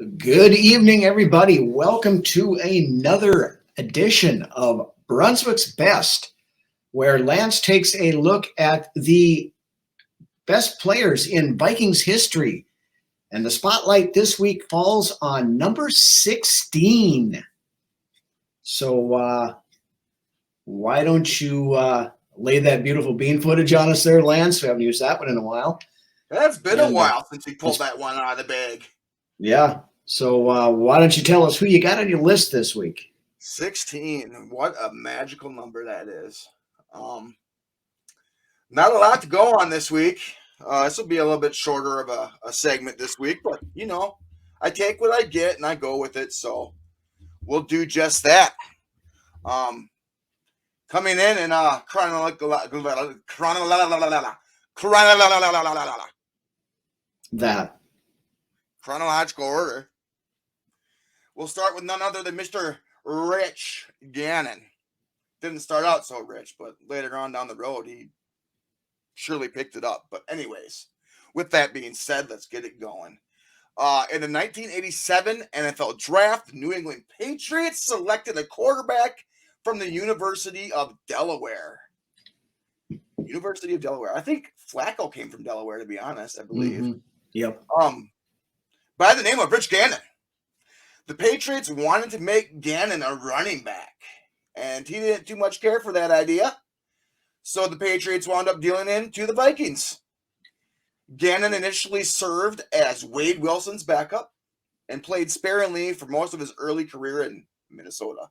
Good evening, everybody. Welcome to another edition of Brunswick's Best, where Lance takes a look at the best players in Vikings history. And the spotlight this week falls on number 16. So why don't you lay that beautiful bean footage on us there, Lance? We haven't used that one in a while. It's been a while since we pulled that one out of the bag. Yeah. So why don't you tell us who you got on your list this week? 16. What a magical number that is. Not a lot to go on this week. This will be a little bit shorter of a segment this week, but, I take what I get and I go with it, so we'll do just that. Coming in chronological order. We'll start with none other than Mr. Rich Gannon. Didn't start out so rich, but later on down the road, he surely picked it up. But anyways, with that being said, let's get it going. In the 1987 NFL Draft, the New England Patriots selected a quarterback from the University of Delaware. University of Delaware. I think Flacco came from Delaware, to be honest, I believe. Mm-hmm. Yep. By the name of Rich Gannon. The Patriots wanted to make Gannon a running back, and he didn't too much care for that idea. So the Patriots wound up dealing him to the Vikings. Gannon initially served as Wade Wilson's backup and played sparingly for most of his early career in Minnesota.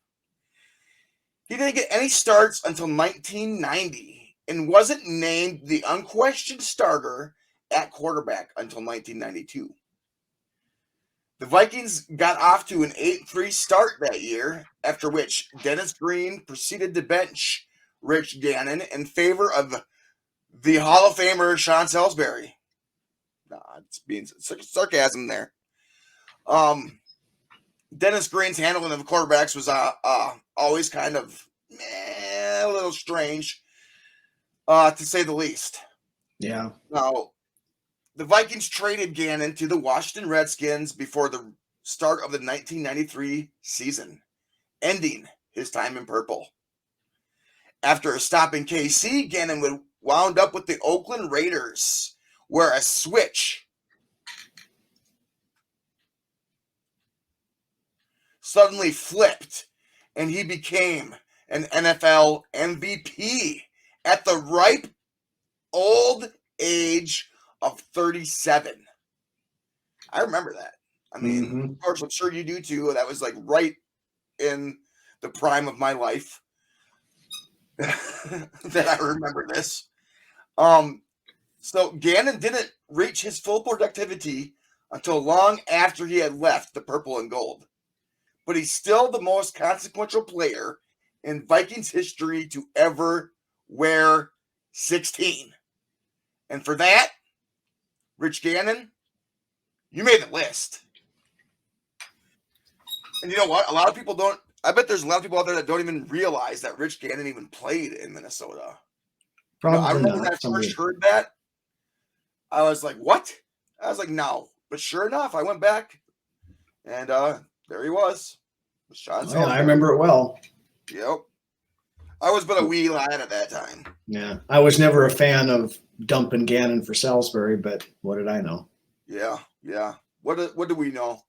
He didn't get any starts until 1990 and wasn't named the unquestioned starter at quarterback until 1992. The Vikings got off to an 8-3 start that year, after which Dennis Green proceeded to bench Rich Gannon in favor of the Hall of Famer Sean Salisbury. It's being sarcasm there. Dennis Green's handling of quarterbacks was always kind of a little strange, to say the least. Yeah. Now, the Vikings traded Gannon to the Washington Redskins before the start of the 1993 season, ending his time in purple. After a stop in KC, Gannon wound up with the Oakland Raiders, where a switch suddenly flipped, and he became an NFL MVP at the ripe old age of 37. I remember that. I mean, Of course, I'm sure you do too. That was like right in the prime of my life that I remember this. So Gannon didn't reach his full productivity until long after he had left the purple and gold. But he's still the most consequential player in Vikings history to ever wear 16. And for that, Rich Gannon, you made the list. And you know what? A lot of people don't. I bet there's a lot of people out there that don't even realize that Rich Gannon even played in Minnesota. Probably I remember when I first heard that, I was like, what? I was like, no. But sure enough, I went back, and there he was. Yeah, I remember it well. Yep. I was but a wee lad at that time. Yeah. I was never a fan of dumping Gannon for Salisbury, but what did I know? Yeah. What do we know?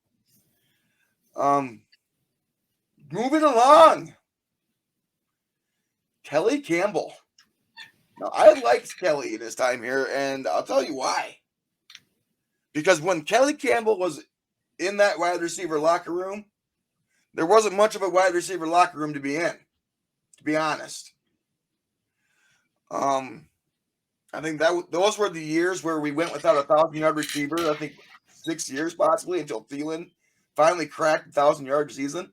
Moving along. Kelly Campbell. Now, I liked Kelly in his time here, and I'll tell you why. Because when Kelly Campbell was in that wide receiver locker room, there wasn't much of a wide receiver locker room to be in, to be honest. I think those were the years where we went without a 1,000-yard receiver. I think 6 years possibly until Thielen finally cracked the 1,000-yard season.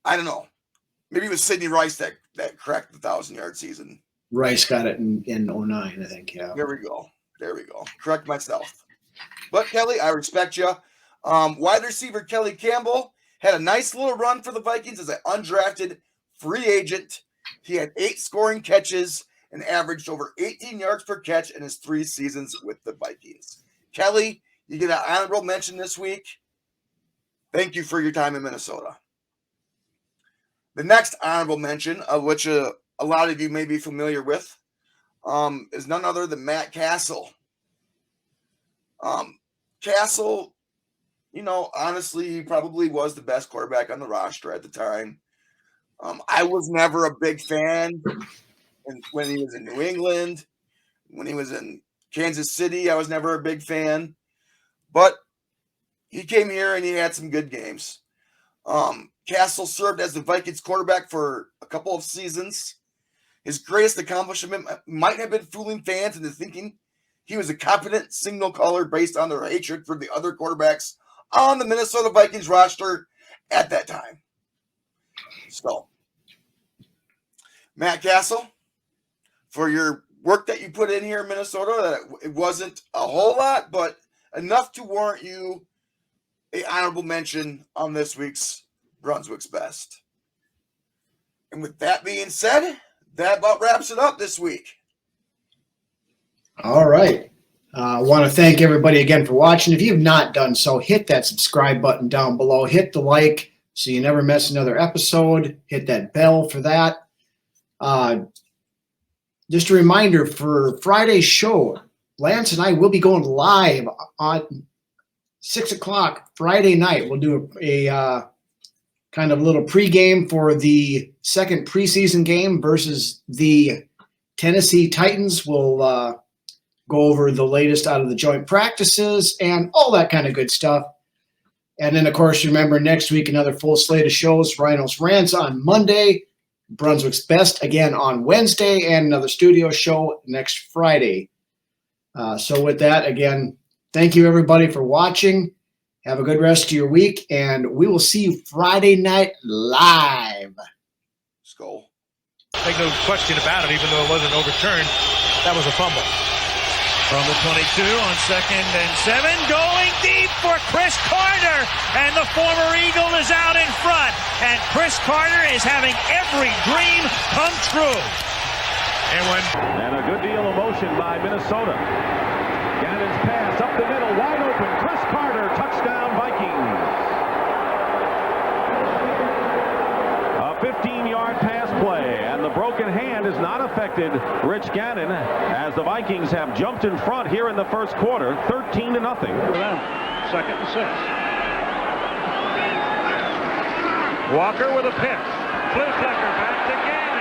I don't know. Maybe it was Sidney Rice that cracked the 1,000-yard season. Rice got it in 09, I think. Yeah. There we go. Correct myself. But Kelly, I respect you. Wide receiver Kelly Campbell had a nice little run for the Vikings as an undrafted free agent. He had 8 scoring catches and averaged over 18 yards per catch in his 3 seasons with the Vikings. Kelly, You get an honorable mention this week. Thank you for your time in Minnesota. The next honorable mention, of which a lot of you may be familiar with, is none other than Matt Castle. Castle, honestly, he probably was the best quarterback on the roster at the time. I was never a big fan when he was in New England. When he was in Kansas City, I was never a big fan. But he came here and he had some good games. Castle served as the Vikings quarterback for a couple of seasons. His greatest accomplishment might have been fooling fans into thinking he was a competent signal caller based on their hatred for the other quarterbacks on the Minnesota Vikings roster at that time. So, Matt Castle, for your work that you put in here in Minnesota, it wasn't a whole lot, but enough to warrant you an honorable mention on this week's Brunswick's Best. And with that being said, that about wraps it up this week. All right. I want to thank everybody again for watching. If you've not done so, hit that subscribe button down below. Hit the like so you never miss another episode. Hit that bell for that. Just a reminder for Friday's show, Lance and I will be going live on 6 o'clock Friday night. We'll do a kind of little pregame for the second preseason game versus the Tennessee Titans. We'll go over the latest out of the joint practices and all that kind of good stuff. And then, of course, remember next week, another full slate of shows. Rhinos Rants on Monday, Brunswick's Best again on Wednesday, and another studio show next Friday. So with that, again, thank you, everybody, for watching. Have a good rest of your week, and we will see you Friday night live. SKOL. Make no question about it, even though it wasn't overturned. That was a fumble. From the 22 on 2nd and 7, going deep for Chris Carter, and the former Eagle is out in front, and Chris Carter is having every dream come true. And a good deal of motion by Minnesota. Gannon's pass up the middle, wide open. Chris Carter, touchdown Vikings. A 15-yard pass play, and the broken hand has not affected Rich Gannon as the Vikings have jumped in front here in the first quarter, 13-0. 2nd and 6. Walker with a pick. Flicker back to Gannon.